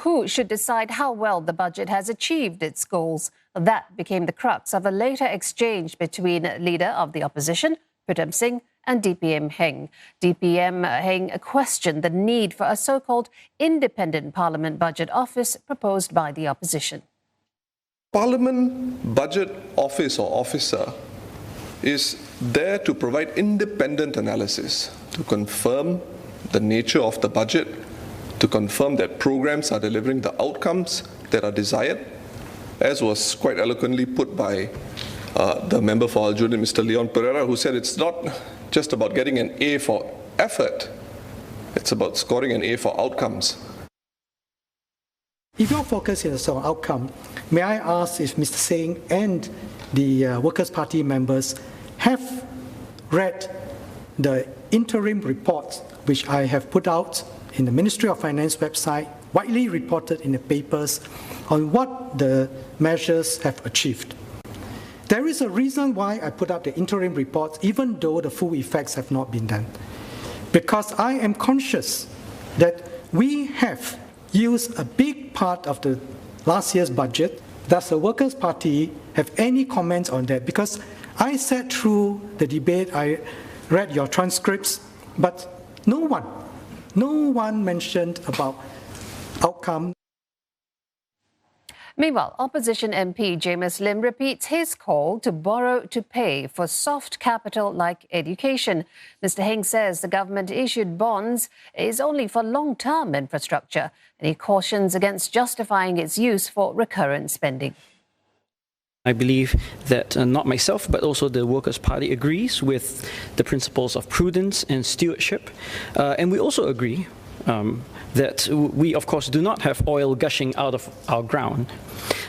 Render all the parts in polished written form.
who should decide how well the budget has achieved its goals. That became the crux of a later exchange between leader of the opposition, Pritam Singh, and DPM Heng. DPM Heng questioned the need for a so-called independent Parliament Budget Office proposed by the opposition. Parliament Budget Office or officer is there to provide independent analysis, to confirm the nature of the budget, to confirm that programs are delivering the outcomes that are desired, as was quite eloquently put by the member for Aljunied, Mr. Leon Pereira, who said it's not just about getting an A for effort, it's about scoring an A for outcomes. If your focus is on outcome, may I ask if Mr. Singh and the Workers' Party members have read the interim report which I have put out in the Ministry of Finance website, widely reported in the papers, on what the measures have achieved. There is a reason why I put out the interim report, even though the full effects have not been done. Because I am conscious that we have used a big part of the last year's budget. Does the Workers' Party have any comments on that? Because I sat through the debate, I read your transcripts, but no one mentioned about outcome. Meanwhile, opposition MP James Lim repeats his call to borrow to pay for soft capital like education. Mr. Heng says the government-issued bonds is only for long-term infrastructure, and he cautions against justifying its use for recurrent spending. I believe that not myself, but also the Workers' Party agrees with the principles of prudence and stewardship. And we also agree that we, of course, do not have oil gushing out of our ground.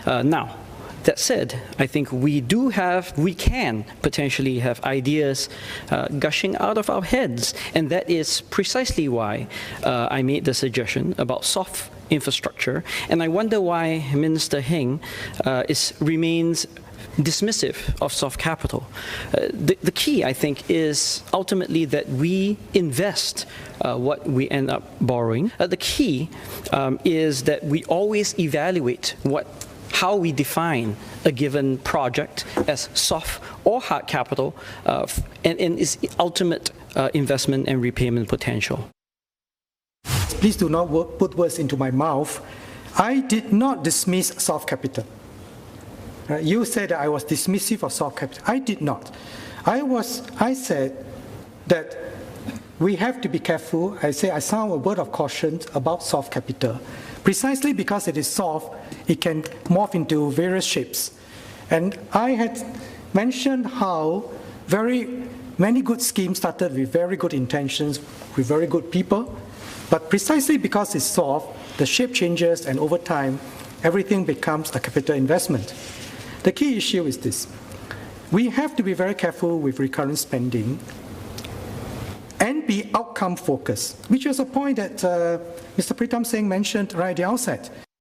Now, that said, I think we can potentially have ideas gushing out of our heads, and that is precisely why I made the suggestion about soft infrastructure, and I wonder why Minister Heng remains dismissive of soft capital. The key, I think, is ultimately that we invest what we end up borrowing. The key is that we always evaluate how we define a given project as soft or hard capital and its ultimate investment and repayment potential. Please do not put words into my mouth. I did not dismiss soft capital. You said that I was dismissive of soft capital. I did not. I said that we have to be careful. I sound a word of caution about soft capital. Precisely because it is soft, it can morph into various shapes. And I had mentioned how very many good schemes started with very good intentions, with very good people. But precisely because it's soft, the shape changes, and over time, everything becomes a capital investment. The key issue is this. We have to be very careful with recurrent spending and be outcome focused, which was a point that Mr. Pritam Singh mentioned right at the outset.